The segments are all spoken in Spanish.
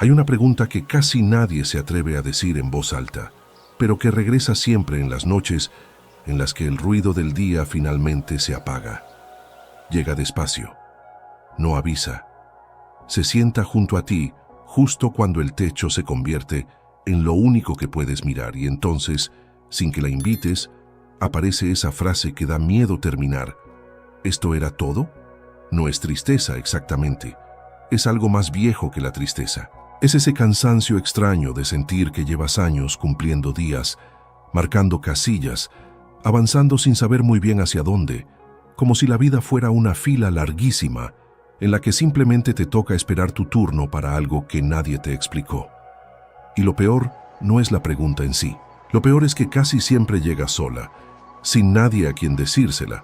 Hay una pregunta que casi nadie se atreve a decir en voz alta, pero que regresa siempre en las noches en las que el ruido del día finalmente se apaga. Llega despacio, no avisa, se sienta junto a ti justo cuando el techo se convierte en lo único que puedes mirar y entonces, sin que la invites, aparece esa frase que da miedo terminar. ¿Esto era todo? No es tristeza exactamente, es algo más viejo que la tristeza. Es ese cansancio extraño de sentir que llevas años cumpliendo días, marcando casillas, avanzando sin saber muy bien hacia dónde, como si la vida fuera una fila larguísima en la que simplemente te toca esperar tu turno para algo que nadie te explicó. Y lo peor no es la pregunta en sí. Lo peor es que casi siempre llega sola, sin nadie a quien decírsela,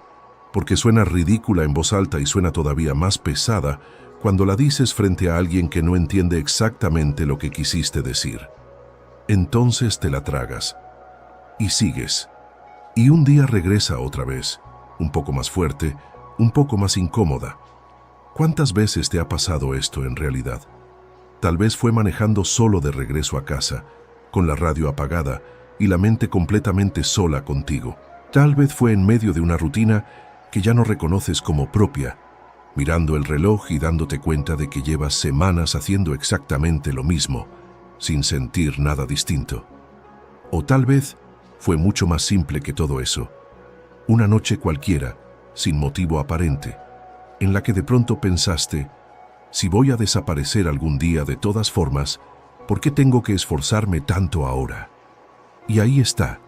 porque suena ridícula en voz alta y suena todavía más pesada cuando la dices frente a alguien que no entiende exactamente lo que quisiste decir. Entonces te la tragas y sigues. Y un día regresa otra vez, un poco más fuerte, un poco más incómoda. ¿Cuántas veces te ha pasado esto en realidad? Tal vez fue manejando solo de regreso a casa, con la radio apagada y la mente completamente sola contigo. Tal vez fue en medio de una rutina que ya no reconoces como propia, mirando el reloj y dándote cuenta de que llevas semanas haciendo exactamente lo mismo, sin sentir nada distinto. O tal vez fue mucho más simple que todo eso. Una noche cualquiera, sin motivo aparente, en la que de pronto pensaste, si voy a desaparecer algún día de todas formas, ¿por qué tengo que esforzarme tanto ahora? Y ahí está.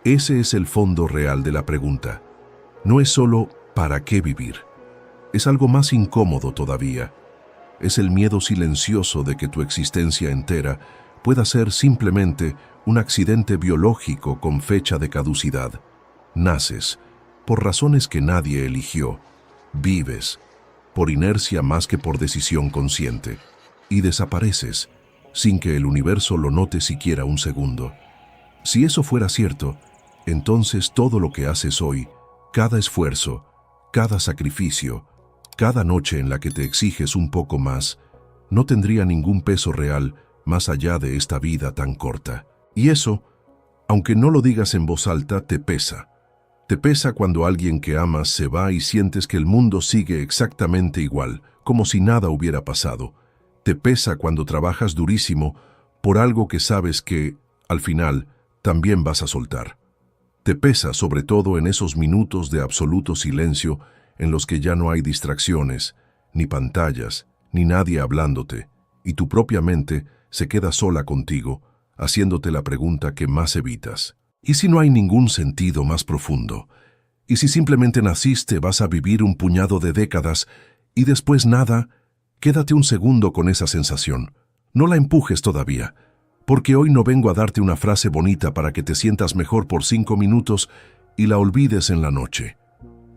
Ese es el fondo real de la pregunta. No es solo ¿para qué vivir? Es algo más incómodo todavía. Es el miedo silencioso de que tu existencia entera pueda ser simplemente un accidente biológico con fecha de caducidad. Naces, por razones que nadie eligió. Vives, por inercia más que por decisión consciente. Y desapareces, sin que el universo lo note siquiera un segundo. Si eso fuera cierto, entonces todo lo que haces hoy, cada esfuerzo, cada sacrificio, cada noche en la que te exiges un poco más, no tendría ningún peso real más allá de esta vida tan corta. Y eso, aunque no lo digas en voz alta, te pesa. Te pesa cuando alguien que amas se va y sientes que el mundo sigue exactamente igual, como si nada hubiera pasado. Te pesa cuando trabajas durísimo por algo que sabes que, al final, también vas a soltar. Te pesa sobre todo en esos minutos de absoluto silencio en los que ya no hay distracciones, ni pantallas, ni nadie hablándote, y tu propia mente se queda sola contigo, haciéndote la pregunta que más evitas. ¿Y si no hay ningún sentido más profundo? ¿Y si simplemente naciste, vas a vivir un puñado de décadas y después nada? Quédate un segundo con esa sensación. No la empujes todavía, porque hoy no vengo a darte una frase bonita para que te sientas mejor por 5 minutos y la olvides en la noche.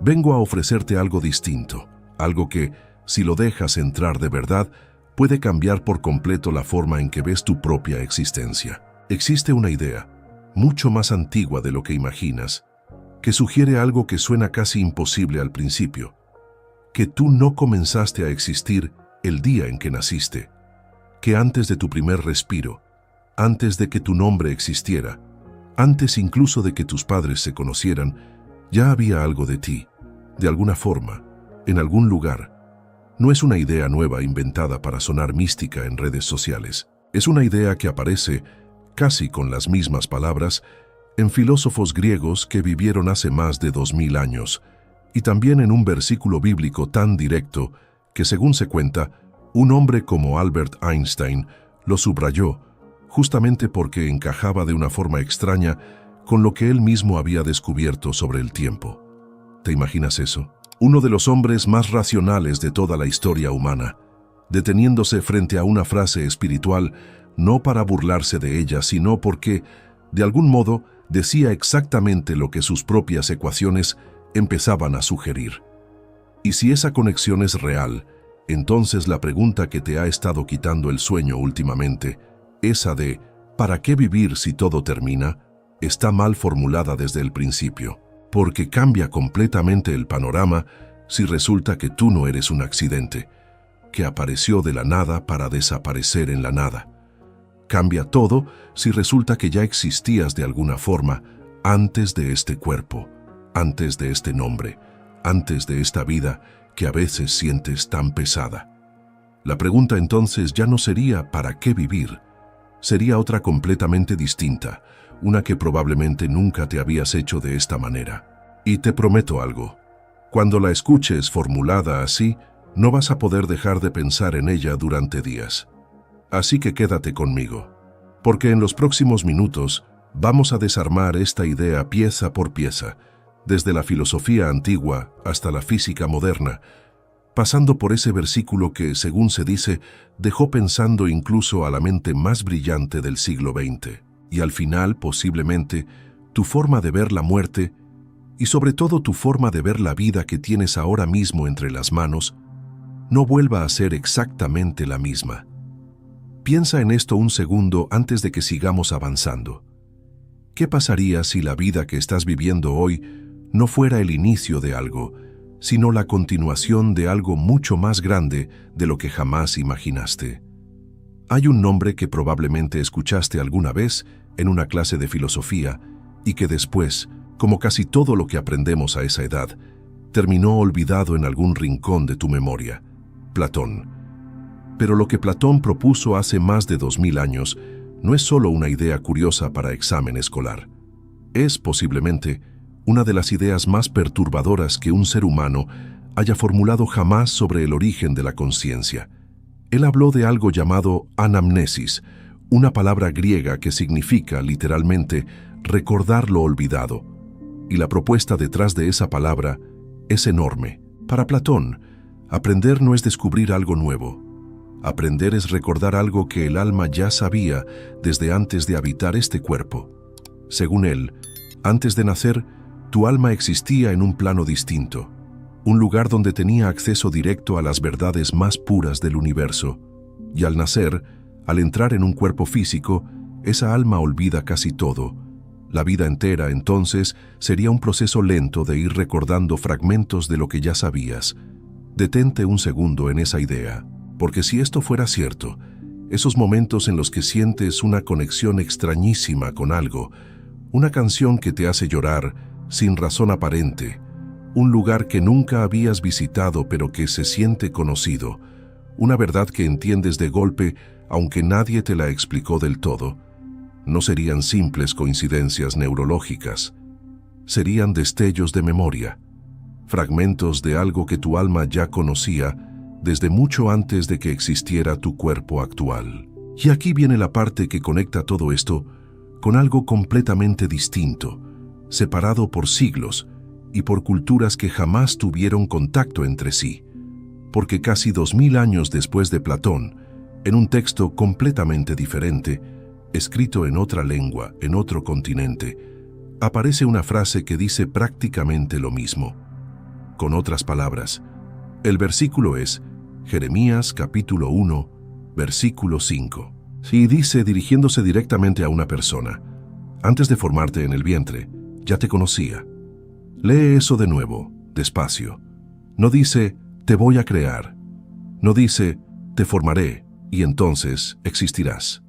Vengo a ofrecerte algo distinto, algo que, si lo dejas entrar de verdad, puede cambiar por completo la forma en que ves tu propia existencia. Existe una idea, mucho más antigua de lo que imaginas, que sugiere algo que suena casi imposible al principio, que tú no comenzaste a existir el día en que naciste, que antes de tu primer respiro, antes de que tu nombre existiera, antes incluso de que tus padres se conocieran, ya había algo de ti, de alguna forma, en algún lugar. No es una idea nueva inventada para sonar mística en redes sociales. Es una idea que aparece, casi con las mismas palabras, en filósofos griegos que vivieron hace más de 2000 años, y también en un versículo bíblico tan directo que, según se cuenta, un hombre como Albert Einstein lo subrayó, justamente porque encajaba de una forma extraña con lo que él mismo había descubierto sobre el tiempo. ¿Te imaginas eso? Uno de los hombres más racionales de toda la historia humana, deteniéndose frente a una frase espiritual, no para burlarse de ella, sino porque, de algún modo, decía exactamente lo que sus propias ecuaciones empezaban a sugerir. Y si esa conexión es real, entonces la pregunta que te ha estado quitando el sueño últimamente, esa de ¿para qué vivir si todo termina?, está mal formulada desde el principio, porque cambia completamente el panorama si resulta que tú no eres un accidente. que apareció de la nada para desaparecer en la nada. Cambia todo si resulta que ya existías de alguna forma antes de este cuerpo, antes de este nombre, antes de esta vida que a veces sientes tan pesada. La pregunta entonces ya no sería ¿para qué vivir? Sería otra completamente distinta, una que probablemente nunca te habías hecho de esta manera. Y te prometo algo, cuando la escuches formulada así, no vas a poder dejar de pensar en ella durante días. Así que quédate conmigo, porque en los próximos minutos vamos a desarmar esta idea pieza por pieza, desde la filosofía antigua hasta la física moderna, pasando por ese versículo que, según se dice, dejó pensando incluso a la mente más brillante del siglo XX. Y al final, posiblemente, tu forma de ver la muerte y sobre todo tu forma de ver la vida que tienes ahora mismo entre las manos, no vuelva a ser exactamente la misma. Piensa en esto un segundo antes de que sigamos avanzando. ¿Qué pasaría si la vida que estás viviendo hoy no fuera el inicio de algo, sino la continuación de algo mucho más grande de lo que jamás imaginaste? Hay un nombre que probablemente escuchaste alguna vez en una clase de filosofía y que después, como casi todo lo que aprendemos a esa edad, terminó olvidado en algún rincón de tu memoria: Platón. Pero lo que Platón propuso hace más de 2000 años no es solo una idea curiosa para examen escolar. Es posiblemente una de las ideas más perturbadoras que un ser humano haya formulado jamás sobre el origen de la conciencia. Él habló de algo llamado anamnesis, una palabra griega que significa, literalmente, recordar lo olvidado. Y la propuesta detrás de esa palabra es enorme. Para Platón, aprender no es descubrir algo nuevo. Aprender es recordar algo que el alma ya sabía desde antes de habitar este cuerpo. Según él, antes de nacer, tu alma existía en un plano distinto, un lugar donde tenía acceso directo a las verdades más puras del universo. Y al nacer, al entrar en un cuerpo físico, esa alma olvida casi todo. La vida entera, entonces, sería un proceso lento de ir recordando fragmentos de lo que ya sabías. Detente un segundo en esa idea, porque si esto fuera cierto, esos momentos en los que sientes una conexión extrañísima con algo, una canción que te hace llorar sin razón aparente, un lugar que nunca habías visitado pero que se siente conocido, una verdad que entiendes de golpe aunque nadie te la explicó del todo, no serían simples coincidencias neurológicas, serían destellos de memoria, fragmentos de algo que tu alma ya conocía desde mucho antes de que existiera tu cuerpo actual. Y aquí viene la parte que conecta todo esto con algo completamente distinto, separado por siglos y por culturas que jamás tuvieron contacto entre sí, porque casi 2000 años después de Platón, en un texto completamente diferente, escrito en otra lengua, en otro continente, aparece una frase que dice prácticamente lo mismo. Con otras palabras, el versículo es Jeremías capítulo 1, versículo 5. Y dice, dirigiéndose directamente a una persona: antes de formarte en el vientre, ya te conocía. Lee eso de nuevo, despacio. No dice, te voy a crear. No dice, te formaré y entonces existirás.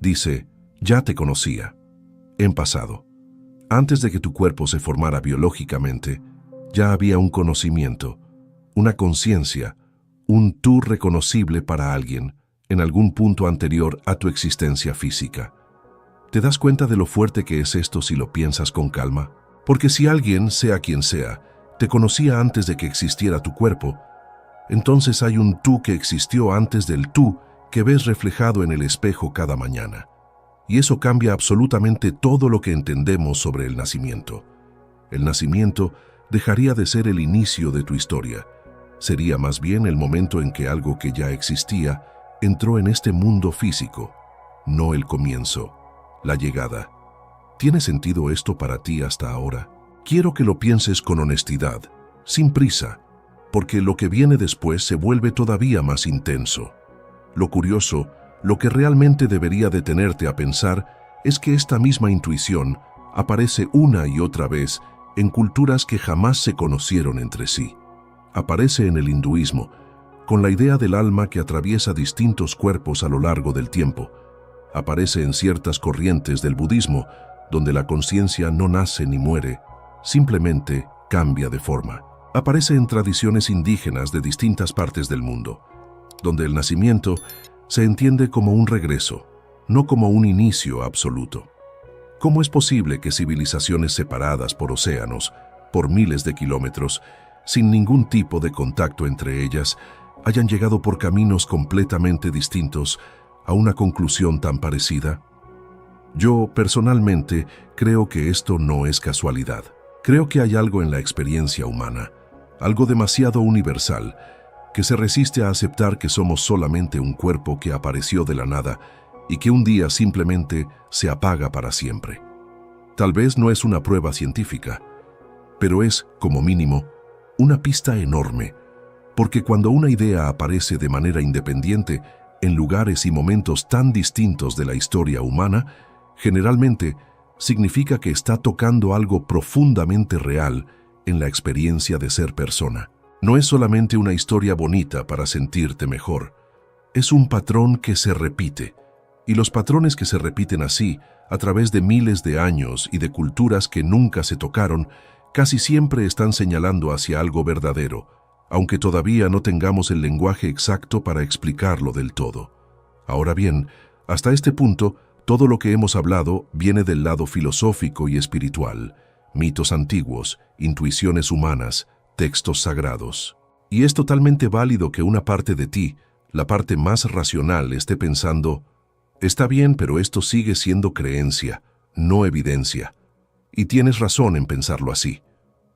Dice, ya te conocía. En pasado. Antes de que tu cuerpo se formara biológicamente, ya había un conocimiento, una conciencia, un tú reconocible para alguien en algún punto anterior a tu existencia física. ¿Te das cuenta de lo fuerte que es esto si lo piensas con calma? Porque si alguien, sea quien sea, te conocía antes de que existiera tu cuerpo, entonces hay un tú que existió antes del tú que ves reflejado en el espejo cada mañana. Y eso cambia absolutamente todo lo que entendemos sobre el nacimiento. El nacimiento dejaría de ser el inicio de tu historia. Sería más bien el momento en que algo que ya existía entró en este mundo físico, no el comienzo, la llegada. ¿Tiene sentido esto para ti hasta ahora? Quiero que lo pienses con honestidad, sin prisa, porque lo que viene después se vuelve todavía más intenso. Lo curioso, lo que realmente debería detenerte a pensar, es que esta misma intuición aparece una y otra vez en culturas que jamás se conocieron entre sí. Aparece en el hinduismo, con la idea del alma que atraviesa distintos cuerpos a lo largo del tiempo. Aparece en ciertas corrientes del budismo, donde la conciencia no nace ni muere, simplemente cambia de forma. Aparece en tradiciones indígenas de distintas partes del mundo, donde el nacimiento se entiende como un regreso, no como un inicio absoluto. ¿Cómo es posible que civilizaciones separadas por océanos, por miles de kilómetros, sin ningún tipo de contacto entre ellas, hayan llegado por caminos completamente distintos a una conclusión tan parecida? Yo, personalmente, creo que esto no es casualidad. Creo que hay algo en la experiencia humana, algo demasiado universal, que se resiste a aceptar que somos solamente un cuerpo que apareció de la nada y que un día simplemente se apaga para siempre. Tal vez no es una prueba científica, pero es, como mínimo, una pista enorme, porque cuando una idea aparece de manera independiente en lugares y momentos tan distintos de la historia humana, generalmente significa que está tocando algo profundamente real en la experiencia de ser persona. No es solamente una historia bonita para sentirte mejor, es un patrón que se repite, y los patrones que se repiten así, a través de miles de años y de culturas que nunca se tocaron, casi siempre están señalando hacia algo verdadero, aunque todavía no tengamos el lenguaje exacto para explicarlo del todo. Ahora bien, hasta este punto, todo lo que hemos hablado viene del lado filosófico y espiritual, mitos antiguos, intuiciones humanas, textos sagrados. Y es totalmente válido que una parte de ti, la parte más racional, esté pensando, está bien, pero esto sigue siendo creencia, no evidencia. Y tienes razón en pensarlo así.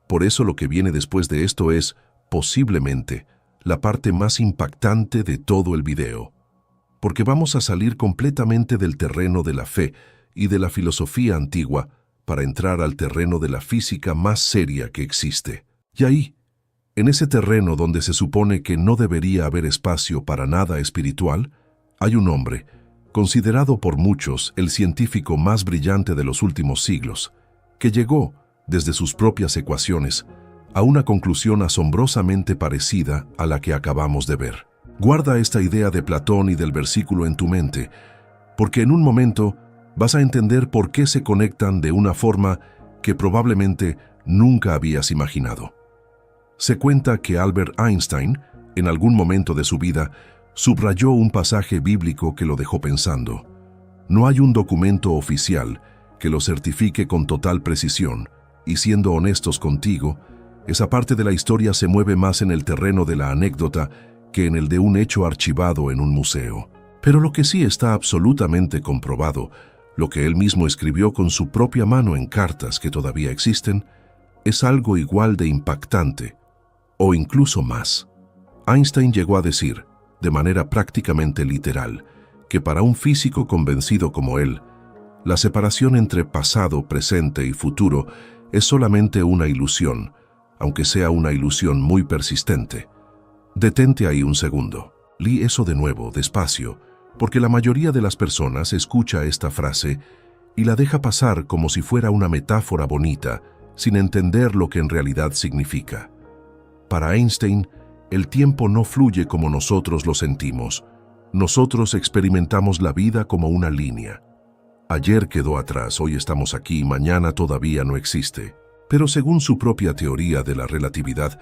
Por eso lo que viene después de esto es, posiblemente, la parte más impactante de todo el video. Porque vamos a salir completamente del terreno de la fe y de la filosofía antigua para entrar al terreno de la física más seria que existe. Y ahí, en ese terreno donde se supone que no debería haber espacio para nada espiritual, hay un hombre, considerado por muchos el científico más brillante de los últimos siglos, que llegó, desde sus propias ecuaciones, a una conclusión asombrosamente parecida a la que acabamos de ver. Guarda esta idea de Platón y del versículo en tu mente, porque en un momento vas a entender por qué se conectan de una forma que probablemente nunca habías imaginado. Se cuenta que Albert Einstein, en algún momento de su vida, subrayó un pasaje bíblico que lo dejó pensando. No hay un documento oficial que lo certifique con total precisión, y siendo honestos contigo, esa parte de la historia se mueve más en el terreno de la anécdota que en el de un hecho archivado en un museo. Pero lo que sí está absolutamente comprobado, lo que él mismo escribió con su propia mano en cartas que todavía existen, es algo igual de impactante, o incluso más. Einstein llegó a decir, de manera prácticamente literal, que para un físico convencido como él, la separación entre pasado, presente y futuro es solamente una ilusión, aunque sea una ilusión muy persistente. Detente ahí un segundo. Lee eso de nuevo, despacio, porque la mayoría de las personas escucha esta frase y la deja pasar como si fuera una metáfora bonita, sin entender lo que en realidad significa. Para Einstein, el tiempo no fluye como nosotros lo sentimos. Nosotros experimentamos la vida como una línea. Ayer quedó atrás, hoy estamos aquí, mañana todavía no existe. Pero según su propia teoría de la relatividad,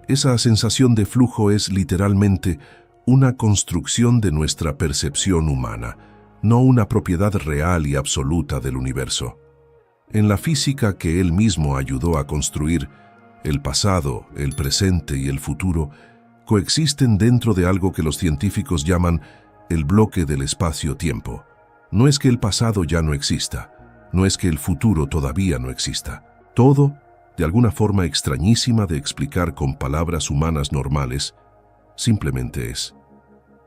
esa sensación de flujo es literalmente una construcción de nuestra percepción humana, no una propiedad real y absoluta del universo. En la física que él mismo ayudó a construir, el pasado, el presente y el futuro coexisten dentro de algo que los científicos llaman el bloque del espacio-tiempo. No es que el pasado ya no exista, no es que el futuro todavía no exista. Todo, de alguna forma extrañísima de explicar con palabras humanas normales, simplemente es.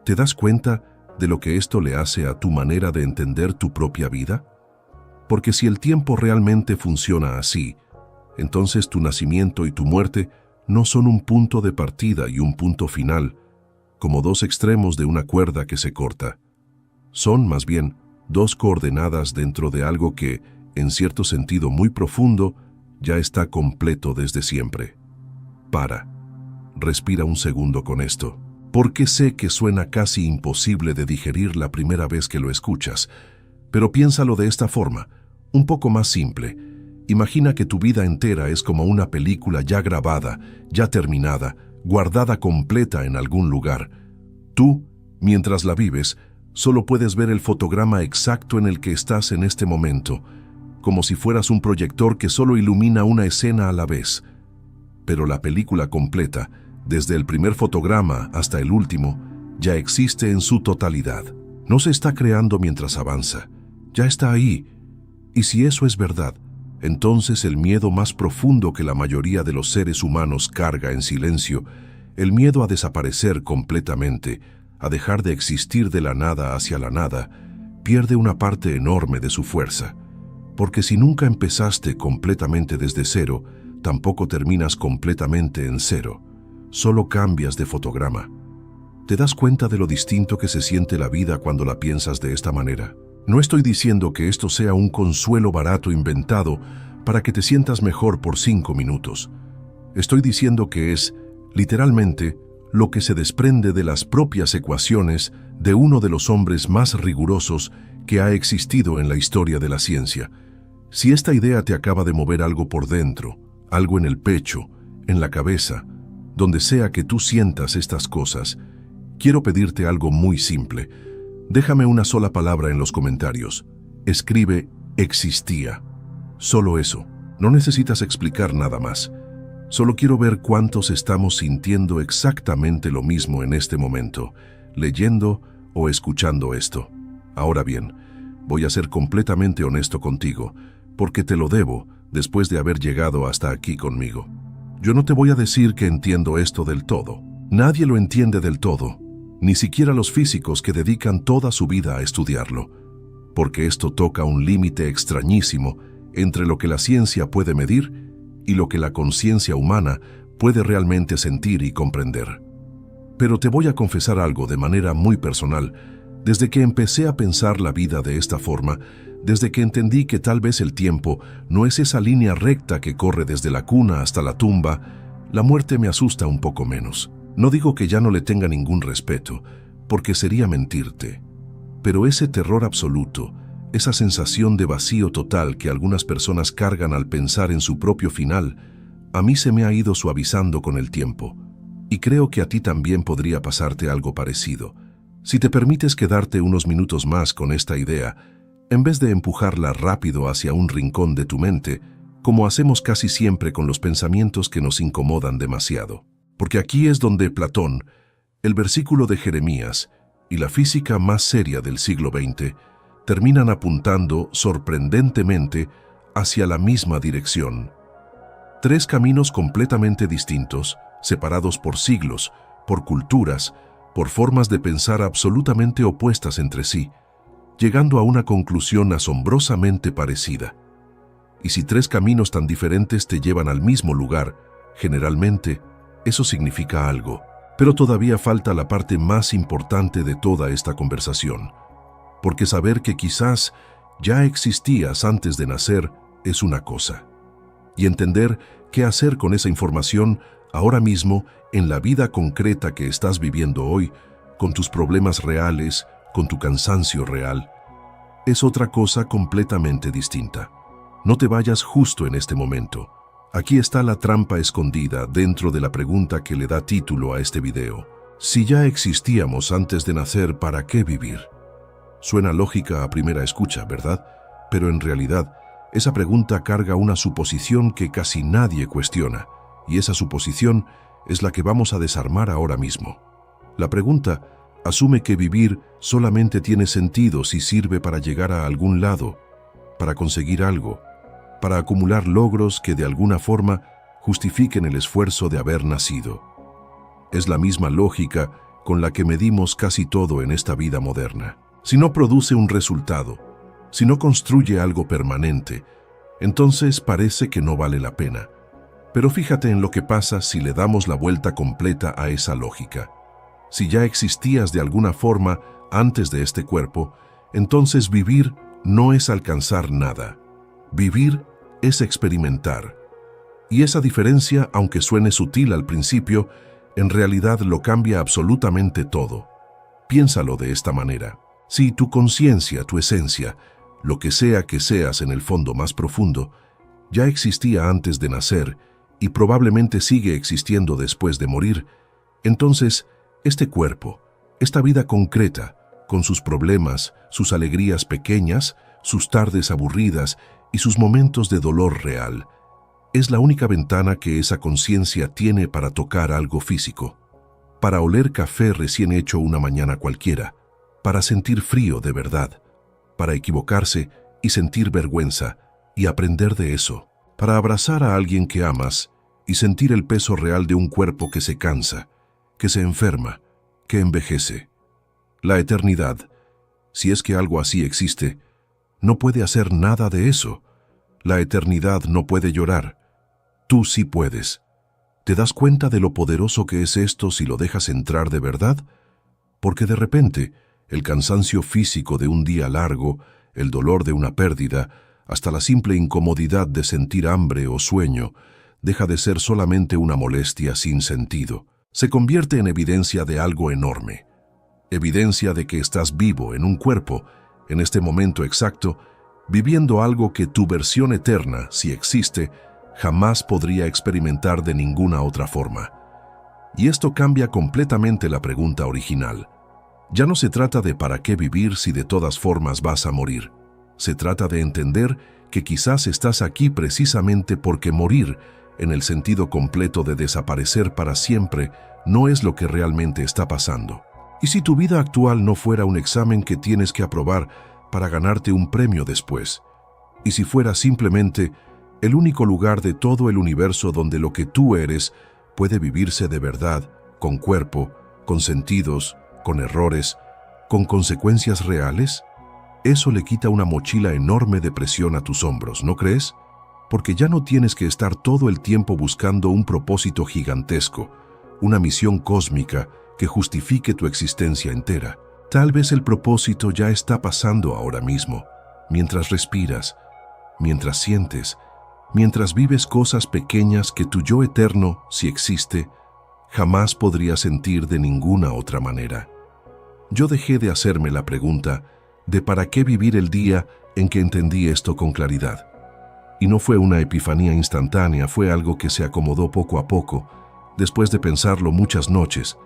¿Te das cuenta de lo que esto le hace a tu manera de entender tu propia vida? Porque si el tiempo realmente funciona así, entonces tu nacimiento y tu muerte no son un punto de partida y un punto final, como dos extremos de una cuerda que se corta. Son, más bien, dos coordenadas dentro de algo que, en cierto sentido muy profundo, ya está completo desde siempre. Para. Respira un segundo con esto. Porque sé que suena casi imposible de digerir la primera vez que lo escuchas, pero piénsalo de esta forma, un poco más simple. Imagina que tu vida entera es como una película ya grabada, ya terminada, guardada completa en algún lugar. Tú, mientras la vives, solo puedes ver el fotograma exacto en el que estás en este momento, como si fueras un proyector que solo ilumina una escena a la vez. Pero la película completa, desde el primer fotograma hasta el último, ya existe en su totalidad. No se está creando mientras avanza, ya está ahí. Y si eso es verdad, entonces el miedo más profundo que la mayoría de los seres humanos carga en silencio, el miedo a desaparecer completamente, a dejar de existir de la nada hacia la nada, pierde una parte enorme de su fuerza. Porque si nunca empezaste completamente desde cero, tampoco terminas completamente en cero. Solo cambias de fotograma. ¿Te das cuenta de lo distinto que se siente la vida cuando la piensas de esta manera? No estoy diciendo que esto sea un consuelo barato inventado para que te sientas mejor por 5 minutos. Estoy diciendo que es, literalmente, lo que se desprende de las propias ecuaciones de uno de los hombres más rigurosos que ha existido en la historia de la ciencia. Si esta idea te acaba de mover algo por dentro, algo en el pecho, en la cabeza, donde sea que tú sientas estas cosas, quiero pedirte algo muy simple. Déjame una sola palabra en los comentarios. Escribe existía. Solo eso. No necesitas explicar nada más. Solo quiero ver cuántos estamos sintiendo exactamente lo mismo en este momento, leyendo o escuchando esto. Ahora bien, voy a ser completamente honesto contigo, porque te lo debo después de haber llegado hasta aquí conmigo. Yo no te voy a decir que entiendo esto del todo. Nadie lo entiende del todo, ni siquiera los físicos que dedican toda su vida a estudiarlo, porque esto toca un límite extrañísimo entre lo que la ciencia puede medir y lo que la conciencia humana puede realmente sentir y comprender. Pero te voy a confesar algo de manera muy personal. Desde que empecé a pensar la vida de esta forma, desde que entendí que tal vez el tiempo no es esa línea recta que corre desde la cuna hasta la tumba, la muerte me asusta un poco menos. No digo que ya no le tenga ningún respeto, porque sería mentirte. Pero ese terror absoluto, esa sensación de vacío total que algunas personas cargan al pensar en su propio final, a mí se me ha ido suavizando con el tiempo. Y creo que a ti también podría pasarte algo parecido. Si te permites quedarte unos minutos más con esta idea, en vez de empujarla rápido hacia un rincón de tu mente, como hacemos casi siempre con los pensamientos que nos incomodan demasiado. Porque aquí es donde Platón, el versículo de Jeremías y la física más seria del siglo XX terminan apuntando sorprendentemente hacia la misma dirección. 3 caminos completamente distintos, separados por siglos, por culturas, por formas de pensar absolutamente opuestas entre sí, llegando a una conclusión asombrosamente parecida. Y si 3 caminos tan diferentes te llevan al mismo lugar, generalmente, eso significa algo. Pero todavía falta la parte más importante de toda esta conversación. Porque saber que quizás ya existías antes de nacer es una cosa. Y entender qué hacer con esa información ahora mismo en la vida concreta que estás viviendo hoy, con tus problemas reales, con tu cansancio real, es otra cosa completamente distinta. No te vayas justo en este momento. Aquí está la trampa escondida dentro de la pregunta que le da título a este video. Si ya existíamos antes de nacer, ¿para qué vivir? Suena lógica a primera escucha, ¿verdad? Pero en realidad, esa pregunta carga una suposición que casi nadie cuestiona, y esa suposición es la que vamos a desarmar ahora mismo. La pregunta asume que vivir solamente tiene sentido si sirve para llegar a algún lado, para conseguir algo, para acumular logros que de alguna forma justifiquen el esfuerzo de haber nacido. Es la misma lógica con la que medimos casi todo en esta vida moderna. Si no produce un resultado, si no construye algo permanente, entonces parece que no vale la pena. Pero fíjate en lo que pasa si le damos la vuelta completa a esa lógica. Si ya existías de alguna forma antes de este cuerpo, entonces vivir no es alcanzar nada. Vivir es experimentar. Y esa diferencia, aunque suene sutil al principio, en realidad lo cambia absolutamente todo. Piénsalo de esta manera. Si tu conciencia, tu esencia, lo que sea que seas en el fondo más profundo, ya existía antes de nacer y probablemente sigue existiendo después de morir, entonces este cuerpo, esta vida concreta, con sus problemas, sus alegrías pequeñas, sus tardes aburridas y sus momentos de dolor real, es la única ventana que esa conciencia tiene para tocar algo físico, para oler café recién hecho una mañana cualquiera, para sentir frío de verdad, para equivocarse y sentir vergüenza y aprender de eso, para abrazar a alguien que amas y sentir el peso real de un cuerpo que se cansa, que se enferma, que envejece. La eternidad, si es que algo así existe, no puede hacer nada de eso. La eternidad no puede llorar. Tú sí puedes. ¿Te das cuenta de lo poderoso que es esto si lo dejas entrar de verdad? Porque de repente, el cansancio físico de un día largo, el dolor de una pérdida, hasta la simple incomodidad de sentir hambre o sueño, deja de ser solamente una molestia sin sentido. Se convierte en evidencia de algo enorme. Evidencia de que estás vivo en un cuerpo, en este momento exacto, viviendo algo que tu versión eterna, si existe, jamás podría experimentar de ninguna otra forma. Y esto cambia completamente la pregunta original. Ya no se trata de para qué vivir si de todas formas vas a morir. Se trata de entender que quizás estás aquí precisamente porque morir, en el sentido completo de desaparecer para siempre, no es lo que realmente está pasando. ¿Y si tu vida actual no fuera un examen que tienes que aprobar para ganarte un premio después? ¿Y si fuera simplemente el único lugar de todo el universo donde lo que tú eres puede vivirse de verdad, con cuerpo, con sentidos, con errores, con consecuencias reales? Eso le quita una mochila enorme de presión a tus hombros, ¿no crees? Porque ya no tienes que estar todo el tiempo buscando un propósito gigantesco, una misión cósmica que justifique tu existencia entera. Tal vez el propósito ya está pasando ahora mismo, mientras respiras, mientras sientes, mientras vives cosas pequeñas que tu yo eterno, si existe, jamás podría sentir de ninguna otra manera. Yo dejé de hacerme la pregunta de para qué vivir el día en que entendí esto con claridad. Y no fue una epifanía instantánea, fue algo que se acomodó poco a poco, después de pensarlo muchas noches,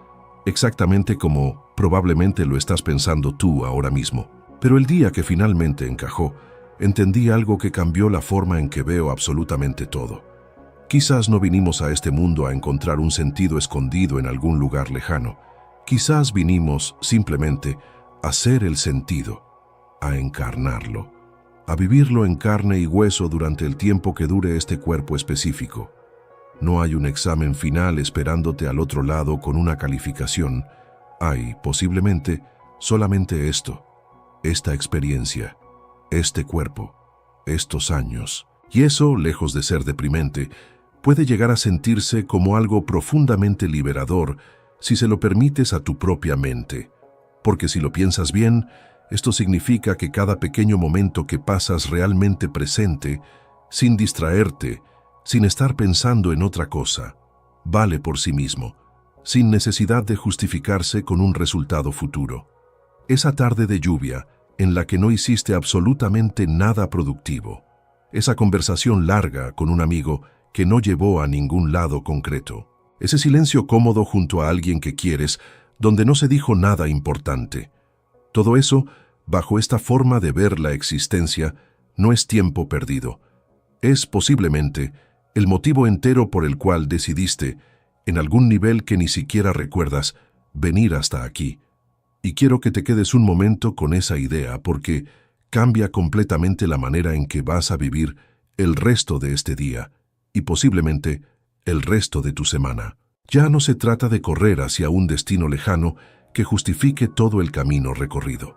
exactamente como probablemente lo estás pensando tú ahora mismo. Pero el día que finalmente encajó, entendí algo que cambió la forma en que veo absolutamente todo. Quizás no vinimos a este mundo a encontrar un sentido escondido en algún lugar lejano. Quizás vinimos simplemente a ser el sentido, a encarnarlo, a vivirlo en carne y hueso durante el tiempo que dure este cuerpo específico. No hay un examen final esperándote al otro lado con una calificación. Hay, posiblemente, solamente esto, esta experiencia, este cuerpo, estos años. Y eso, lejos de ser deprimente, puede llegar a sentirse como algo profundamente liberador si se lo permites a tu propia mente. Porque si lo piensas bien, esto significa que cada pequeño momento que pasas realmente presente, sin distraerte, sin estar pensando en otra cosa, vale por sí mismo, sin necesidad de justificarse con un resultado futuro. Esa tarde de lluvia, en la que no hiciste absolutamente nada productivo. Esa conversación larga con un amigo que no llevó a ningún lado concreto. Ese silencio cómodo junto a alguien que quieres, donde no se dijo nada importante. Todo eso, bajo esta forma de ver la existencia, no es tiempo perdido. Es posiblemente el motivo entero por el cual decidiste, en algún nivel que ni siquiera recuerdas, venir hasta aquí. Y quiero que te quedes un momento con esa idea porque cambia completamente la manera en que vas a vivir el resto de este día y posiblemente el resto de tu semana. Ya no se trata de correr hacia un destino lejano que justifique todo el camino recorrido.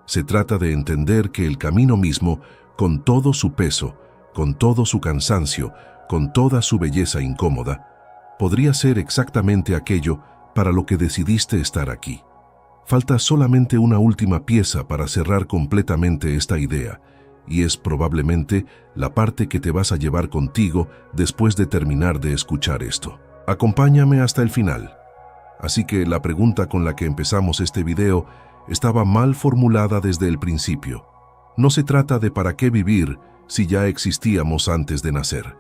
Se trata de entender que el camino mismo, con todo su peso, con todo su cansancio, con toda su belleza incómoda, podría ser exactamente aquello para lo que decidiste estar aquí. Falta solamente una última pieza para cerrar completamente esta idea, y es probablemente la parte que te vas a llevar contigo después de terminar de escuchar esto. Acompáñame hasta el final. Así que la pregunta con la que empezamos este video estaba mal formulada desde el principio. No se trata de para qué vivir si ya existíamos antes de nacer.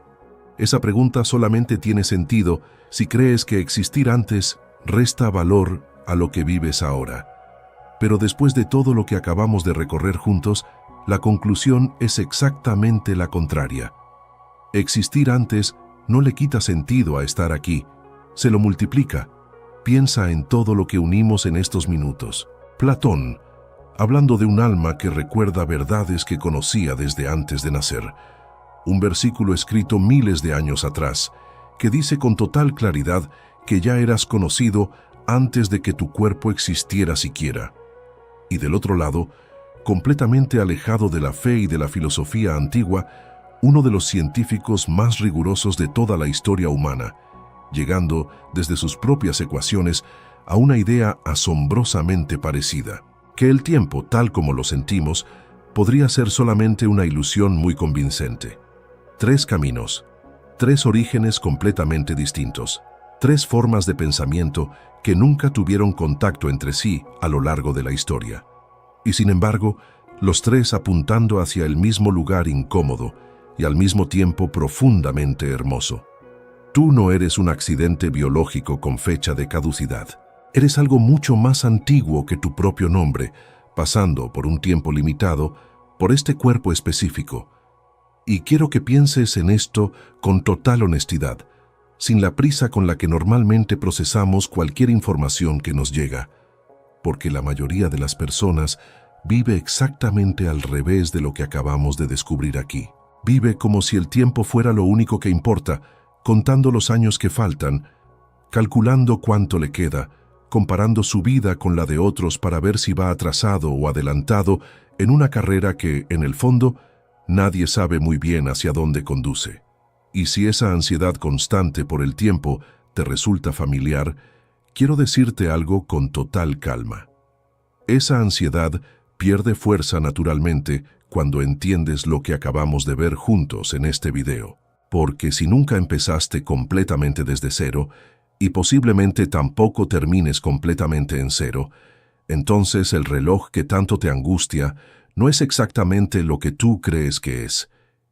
Esa pregunta solamente tiene sentido si crees que existir antes resta valor a lo que vives ahora. Pero después de todo lo que acabamos de recorrer juntos, la conclusión es exactamente la contraria. Existir antes no le quita sentido a estar aquí, se lo multiplica. Piensa en todo lo que unimos en estos minutos. Platón, hablando de un alma que recuerda verdades que conocía desde antes de nacer. Un versículo escrito miles de años atrás, que dice con total claridad que ya eras conocido antes de que tu cuerpo existiera siquiera. Y del otro lado, completamente alejado de la fe y de la filosofía antigua, uno de los científicos más rigurosos de toda la historia humana, llegando desde sus propias ecuaciones a una idea asombrosamente parecida, que el tiempo, tal como lo sentimos, podría ser solamente una ilusión muy convincente. 3 caminos, 3 orígenes completamente distintos, 3 formas de pensamiento que nunca tuvieron contacto entre sí a lo largo de la historia. Y sin embargo, los 3 apuntando hacia el mismo lugar incómodo y al mismo tiempo profundamente hermoso. Tú no eres un accidente biológico con fecha de caducidad. Eres algo mucho más antiguo que tu propio nombre, pasando por un tiempo limitado por este cuerpo específico. Y quiero que pienses en esto con total honestidad, sin la prisa con la que normalmente procesamos cualquier información que nos llega, porque la mayoría de las personas vive exactamente al revés de lo que acabamos de descubrir aquí. Vive como si el tiempo fuera lo único que importa, contando los años que faltan, calculando cuánto le queda, comparando su vida con la de otros para ver si va atrasado o adelantado en una carrera que, en el fondo, nadie sabe muy bien hacia dónde conduce. Y si esa ansiedad constante por el tiempo te resulta familiar, quiero decirte algo con total calma. Esa ansiedad pierde fuerza naturalmente cuando entiendes lo que acabamos de ver juntos en este video. Porque si nunca empezaste completamente desde cero, y posiblemente tampoco termines completamente en cero, entonces el reloj que tanto te angustia no es exactamente lo que tú crees que es.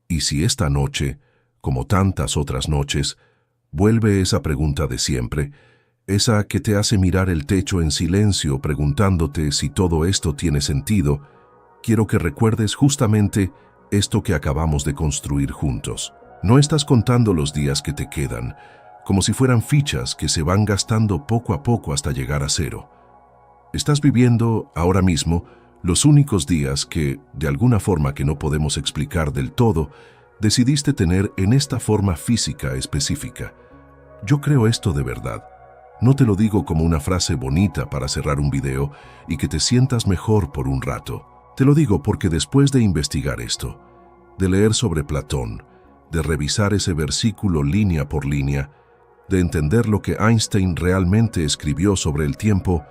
Y si esta noche, como tantas otras noches, vuelve esa pregunta de siempre, esa que te hace mirar el techo en silencio preguntándote si todo esto tiene sentido, quiero que recuerdes justamente esto que acabamos de construir juntos. No estás contando los días que te quedan, como si fueran fichas que se van gastando poco a poco hasta llegar a cero. Estás viviendo, ahora mismo, los únicos días que, de alguna forma que no podemos explicar del todo, decidiste tener en esta forma física específica. Yo creo esto de verdad. No te lo digo como una frase bonita para cerrar un video y que te sientas mejor por un rato. Te lo digo porque después de investigar esto, de leer sobre Platón, de revisar ese versículo línea por línea, de entender lo que Einstein realmente escribió sobre el tiempo,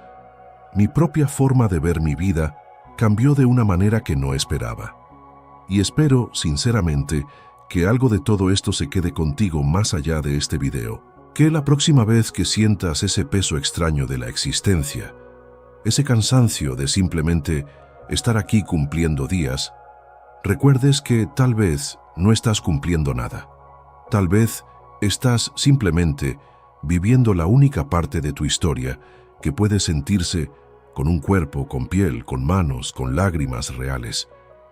mi propia forma de ver mi vida cambió de una manera que no esperaba. Y espero, sinceramente, que algo de todo esto se quede contigo más allá de este video. Que la próxima vez que sientas ese peso extraño de la existencia, ese cansancio de simplemente estar aquí cumpliendo días, recuerdes que tal vez no estás cumpliendo nada. Tal vez estás simplemente viviendo la única parte de tu historia que puede sentirse con un cuerpo, con piel, con manos, con lágrimas reales.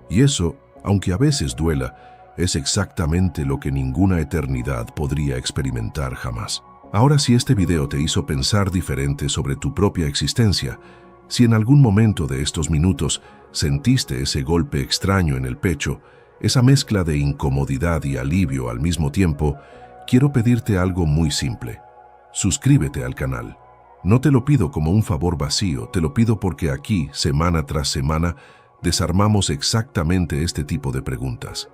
Y eso, aunque a veces duela, es exactamente lo que ninguna eternidad podría experimentar jamás. Ahora, si este video te hizo pensar diferente sobre tu propia existencia, si en algún momento de estos minutos sentiste ese golpe extraño en el pecho, esa mezcla de incomodidad y alivio al mismo tiempo, quiero pedirte algo muy simple. Suscríbete al canal. No te lo pido como un favor vacío, te lo pido porque aquí, semana tras semana, desarmamos exactamente este tipo de preguntas.